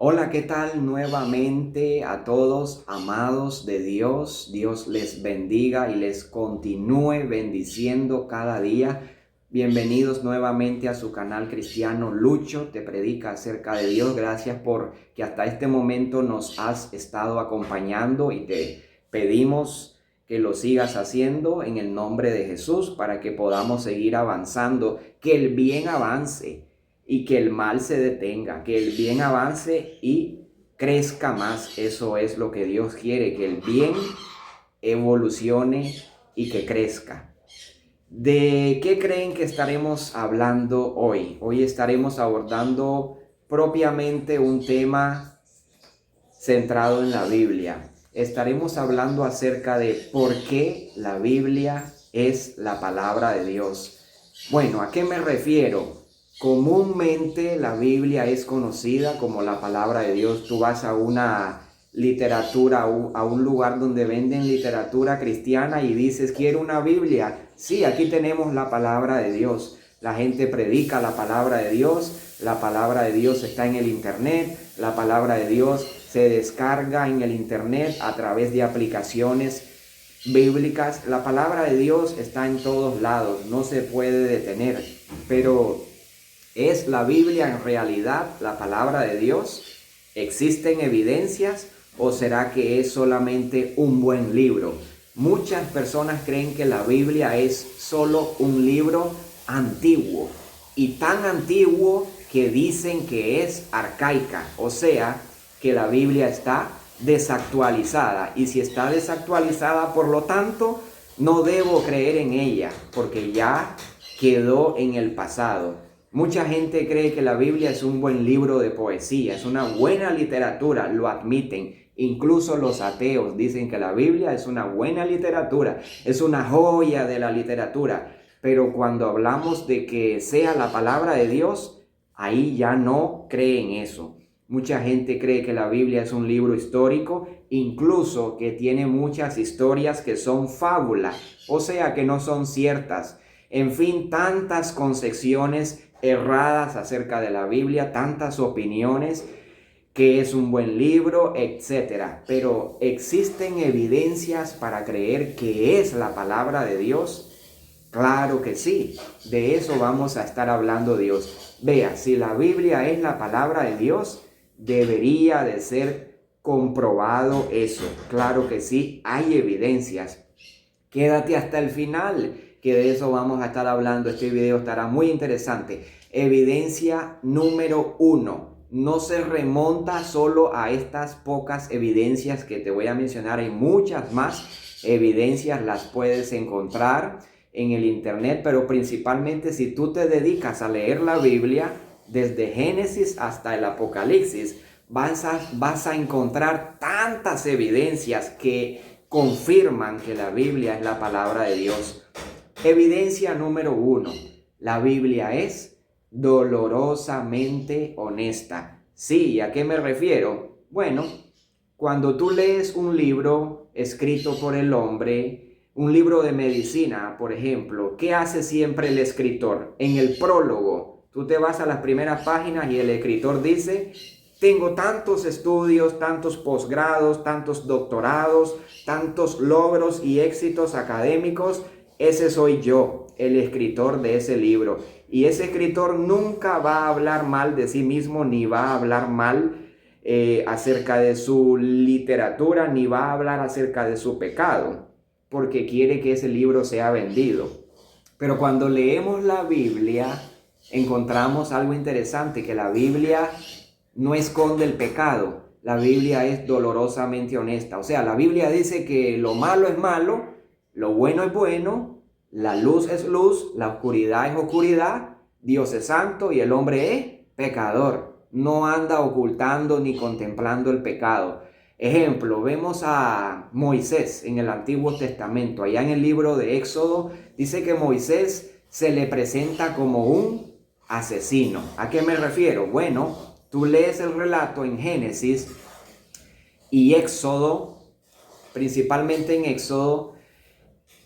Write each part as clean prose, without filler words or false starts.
Hola, ¿qué tal? Nuevamente a todos, amados de Dios. Dios les bendiga y les continúe bendiciendo cada día. Bienvenidos nuevamente a su canal cristiano Lucho, te predica acerca de Dios. Gracias por que hasta este momento nos has estado acompañando y te pedimos que lo sigas haciendo en el nombre de Jesús para que podamos seguir avanzando, que el bien avance y que el mal se detenga, que el bien avance y crezca más. Eso es lo que Dios quiere, que el bien evolucione y que crezca. ¿De qué creen que estaremos hablando hoy? Hoy estaremos abordando propiamente un tema centrado en la Biblia. Estaremos hablando acerca de por qué la Biblia es la palabra de Dios. Bueno, ¿a qué me refiero? Comúnmente la Biblia es conocida como la palabra de Dios. Tú vas a una literatura, a un lugar donde venden literatura cristiana y dices, quiero una Biblia. Sí, aquí tenemos la palabra de Dios. La gente predica la palabra de Dios. La palabra de Dios está en el internet. La palabra de Dios se descarga en el internet a través de aplicaciones bíblicas. La palabra de Dios está en todos lados, no se puede detener. Pero ¿es la Biblia en realidad la palabra de Dios? ¿Existen evidencias o será que es solamente un buen libro? Muchas personas creen que la Biblia es solo un libro antiguo y tan antiguo que dicen que es arcaica, o sea, que la Biblia está desactualizada, y si está desactualizada, por lo tanto, no debo creer en ella porque ya quedó en el pasado. Mucha gente cree que la Biblia es un buen libro de poesía, es una buena literatura, lo admiten. Incluso los ateos dicen que la Biblia es una buena literatura, es una joya de la literatura. Pero cuando hablamos de que sea la palabra de Dios, ahí ya no creen eso. Mucha gente cree que la Biblia es un libro histórico, incluso que tiene muchas historias que son fábulas, o sea que no son ciertas. En fin, tantas concepciones erradas acerca de la Biblia, tantas opiniones, que es un buen libro, etcétera. Pero ¿existen evidencias para creer que es la palabra de Dios? Claro que sí, de eso vamos a estar hablando Dios. Vea, si la Biblia es la palabra de Dios, debería de ser comprobado eso. Claro que sí, hay evidencias. Quédate hasta el final, que de eso vamos a estar hablando. Este video estará muy interesante. Evidencia número 1. No se remonta solo a estas pocas evidencias que te voy a mencionar. Hay muchas más evidencias, las puedes encontrar en el internet, pero principalmente si tú te dedicas a leer la Biblia desde Génesis hasta el Apocalipsis, vas a encontrar tantas evidencias que confirman que la Biblia es la palabra de Dios. Evidencia número 1. La Biblia es dolorosamente honesta. Sí, ¿a qué me refiero? Bueno, cuando tú lees un libro escrito por el hombre, un libro de medicina, por ejemplo, ¿qué hace siempre el escritor? En el prólogo, tú te vas a las primeras páginas y el escritor dice, tengo tantos estudios, tantos posgrados, tantos doctorados, tantos logros y éxitos académicos. Ese soy yo, el escritor de ese libro. Y ese escritor nunca va a hablar mal de sí mismo, ni va a hablar mal acerca de su literatura, ni va a hablar acerca de su pecado, porque quiere que ese libro sea vendido. Pero cuando leemos la Biblia, encontramos algo interesante, que la Biblia no esconde el pecado. La Biblia es dolorosamente honesta. O sea, la Biblia dice que lo malo es malo, lo bueno es bueno, la luz es luz, la oscuridad es oscuridad, Dios es santo y el hombre es pecador. No anda ocultando ni contemplando el pecado. Ejemplo, vemos a Moisés en el Antiguo Testamento. Allá en el libro de Éxodo dice que Moisés se le presenta como un asesino. ¿A qué me refiero? Bueno, tú lees el relato en Génesis y Éxodo, principalmente en Éxodo,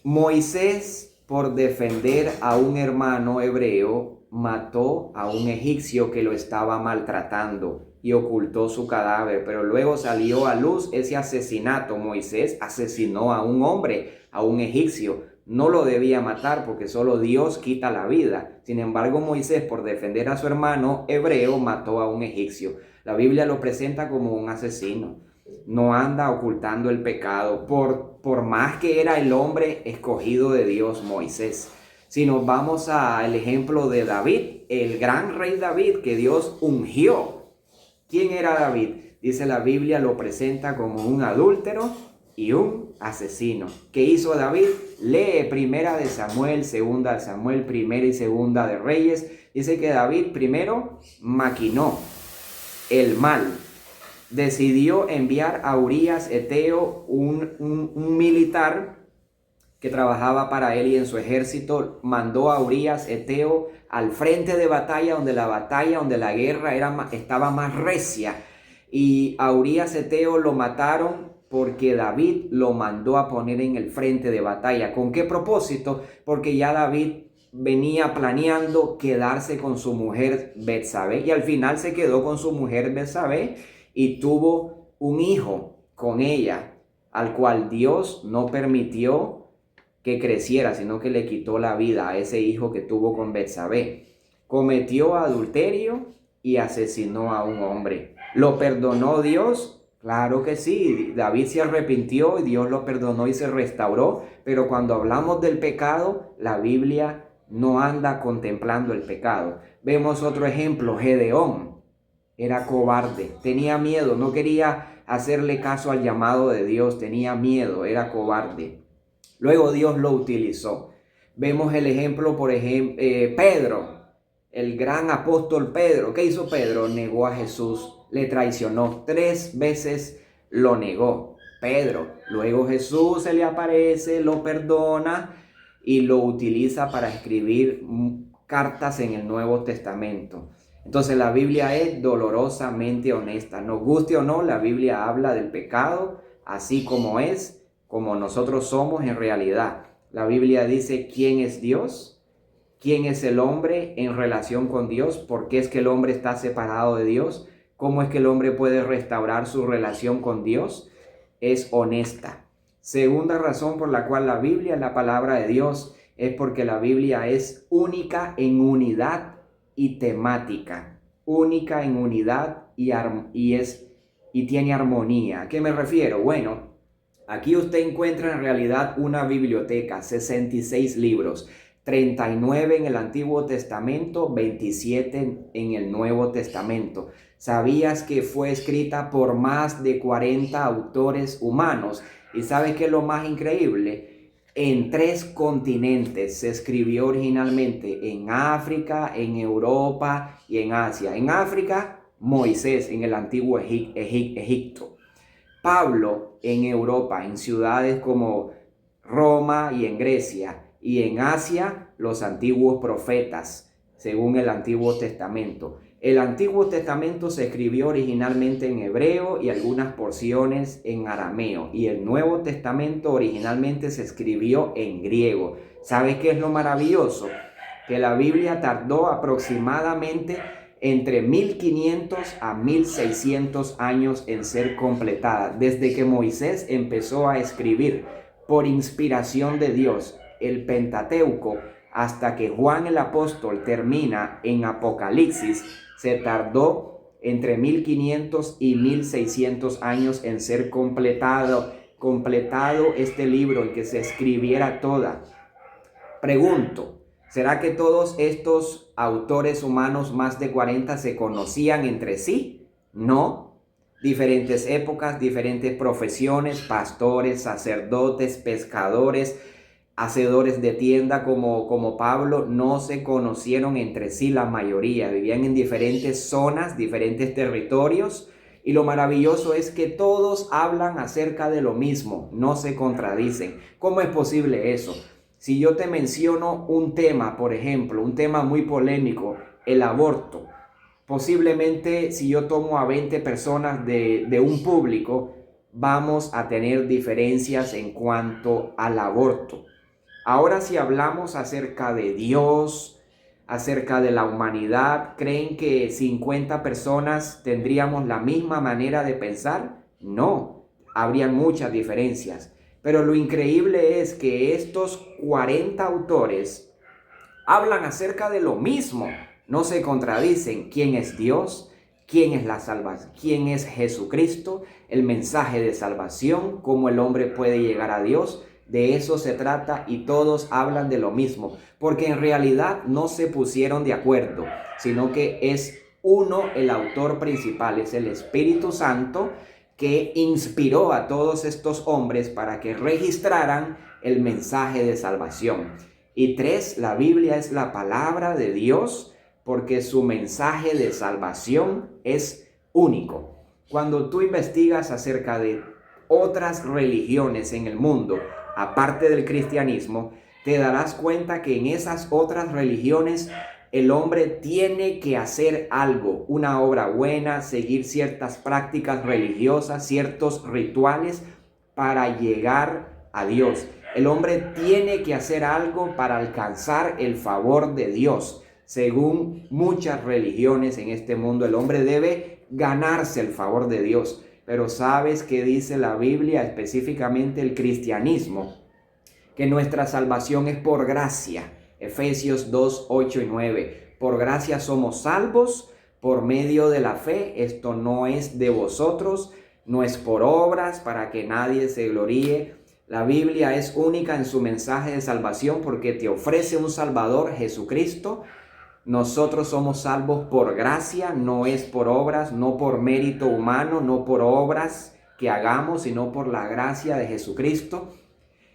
Moisés, por defender a un hermano hebreo, mató a un egipcio que lo estaba maltratando. y ocultó su cadáver, pero luego salió a luz ese asesinato. Moisés asesinó a un hombre, a un egipcio. No lo debía matar porque solo Dios quita la vida. Sin embargo, Moisés, por defender a su hermano hebreo, mató a un egipcio. La Biblia lo presenta como un asesino. No anda ocultando el pecado, por más que era el hombre escogido de Dios, Moisés. Si nos vamos al ejemplo de David, el gran rey David que Dios ungió. ¿Quién era David? Dice la Biblia, lo presenta como un adúltero y un asesino. ¿Qué hizo David? Lee Primera de Samuel, Segunda de Samuel, Primera y Segunda de Reyes. Dice que David primero maquinó el mal. Decidió enviar a Urías Eteo, un militar que trabajaba para él y en su ejército. Mandó a Urías Eteo al frente de batalla, donde la guerra estaba más recia. Y a Urías Eteo lo mataron porque David lo mandó a poner en el frente de batalla. ¿Con qué propósito? Porque ya David venía planeando quedarse con su mujer Betsabé, y al final se quedó con su mujer Betsabé y tuvo un hijo con ella, al cual Dios no permitió que creciera, sino que le quitó la vida a ese hijo que tuvo con Betsabé. Cometió adulterio y asesinó a un hombre. ¿Lo perdonó Dios? Claro que sí. David se arrepintió y Dios lo perdonó y se restauró. Pero cuando hablamos del pecado, la Biblia no anda contemplando el pecado. Vemos otro ejemplo, Gedeón. Era cobarde, tenía miedo, no quería hacerle caso al llamado de Dios, tenía miedo, era cobarde. Luego Dios lo utilizó. Vemos el ejemplo, por ejemplo, Pedro, el gran apóstol Pedro. ¿Qué hizo Pedro? Negó a Jesús, le traicionó, 3 veces lo negó Pedro. Luego Jesús se le aparece, lo perdona y lo utiliza para escribir cartas en el Nuevo Testamento. Entonces la Biblia es dolorosamente honesta. Nos guste o no, la Biblia habla del pecado así como es, como nosotros somos en realidad. La Biblia dice quién es Dios, quién es el hombre en relación con Dios, por qué es que el hombre está separado de Dios, cómo es que el hombre puede restaurar su relación con Dios. Es honesta. Segunda razón por la cual la Biblia es la palabra de Dios es porque la Biblia es única en unidad y temática. Única en unidad y tiene armonía. ¿A qué me refiero? Bueno, aquí usted encuentra en realidad una biblioteca, 66 libros, 39 en el Antiguo Testamento, 27 en el Nuevo Testamento. ¿Sabías que fue escrita por más de 40 autores humanos? ¿Y sabes qué es lo más increíble? En 3 continentes se escribió originalmente, en África, en Europa y en Asia. En África, Moisés en el antiguo Egipto. Pablo en Europa, en ciudades como Roma y en Grecia. Y en Asia, los antiguos profetas, según el Antiguo Testamento. El Antiguo Testamento se escribió originalmente en hebreo y algunas porciones en arameo. Y el Nuevo Testamento originalmente se escribió en griego. ¿Sabes qué es lo maravilloso? Que la Biblia tardó aproximadamente entre 1500 a 1600 años en ser completada. Desde que Moisés empezó a escribir por inspiración de Dios el Pentateuco hasta que Juan el apóstol termina en Apocalipsis, se tardó entre 1500 y 1600 años en ser completado este libro, en que se escribiera toda. Pregunto, ¿será que todos estos autores humanos, más de 40, se conocían entre sí? No. Diferentes épocas, diferentes profesiones, pastores, sacerdotes, pescadores, hacedores de tienda como Pablo, no se conocieron entre sí la mayoría. Vivían en diferentes zonas, diferentes territorios. Y lo maravilloso es que todos hablan acerca de lo mismo, no se contradicen. ¿Cómo es posible eso? Si yo te menciono un tema, por ejemplo, un tema muy polémico, el aborto, posiblemente si yo tomo a 20 personas de un público, vamos a tener diferencias en cuanto al aborto. Ahora, si hablamos acerca de Dios, acerca de la humanidad. ¿Creen que 50 personas tendríamos la misma manera de pensar? No, habrían muchas diferencias. Pero lo increíble es que estos 40 autores hablan acerca de lo mismo, no se contradicen. ¿Quién es Dios? ¿Quién es la salvación? ¿Quién es Jesucristo? El mensaje de salvación, cómo el hombre puede llegar a Dios. De eso se trata y todos hablan de lo mismo, porque en realidad no se pusieron de acuerdo, sino que es uno el autor principal, es el Espíritu Santo que inspiró a todos estos hombres para que registraran el mensaje de salvación. Y 3, la Biblia es la palabra de Dios porque su mensaje de salvación es único. Cuando tú investigas acerca de otras religiones en el mundo, aparte del cristianismo, te darás cuenta que en esas otras religiones el hombre tiene que hacer algo, una obra buena, seguir ciertas prácticas religiosas, ciertos rituales para llegar a Dios. El hombre tiene que hacer algo para alcanzar el favor de Dios. Según muchas religiones en este mundo, el hombre debe ganarse el favor de Dios. Pero ¿sabes qué dice la Biblia, específicamente el cristianismo? Que nuestra salvación es por gracia. Efesios 2, 8 y 9. Por gracia somos salvos por medio de la fe. Esto no es de vosotros, no es por obras para que nadie se gloríe. La Biblia es única en su mensaje de salvación porque te ofrece un Salvador, Jesucristo. Nosotros somos salvos por gracia, no es por obras, no por mérito humano, no por obras que hagamos, sino por la gracia de Jesucristo.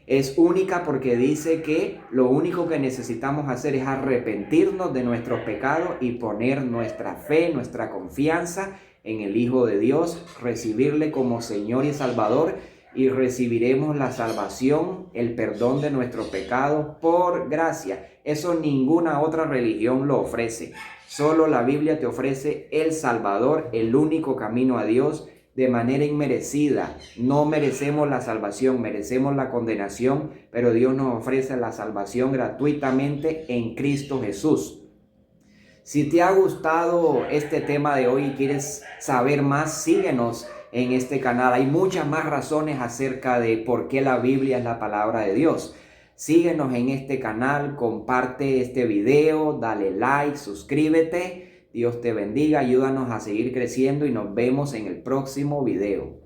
Es única porque dice que lo único que necesitamos hacer es arrepentirnos de nuestros pecados y poner nuestra fe, nuestra confianza en el Hijo de Dios, recibirle como Señor y Salvador, y recibiremos la salvación, el perdón de nuestros pecados por gracia. Eso ninguna otra religión lo ofrece. Solo la Biblia te ofrece el Salvador, el único camino a Dios, de manera inmerecida. No merecemos la salvación, merecemos la condenación, pero Dios nos ofrece la salvación gratuitamente en Cristo Jesús. Si te ha gustado este tema de hoy y quieres saber más, síguenos en este canal. Hay muchas más razones acerca de por qué la Biblia es la palabra de Dios. Síguenos en este canal, comparte este video, dale like, suscríbete. Dios te bendiga, ayúdanos a seguir creciendo y nos vemos en el próximo video.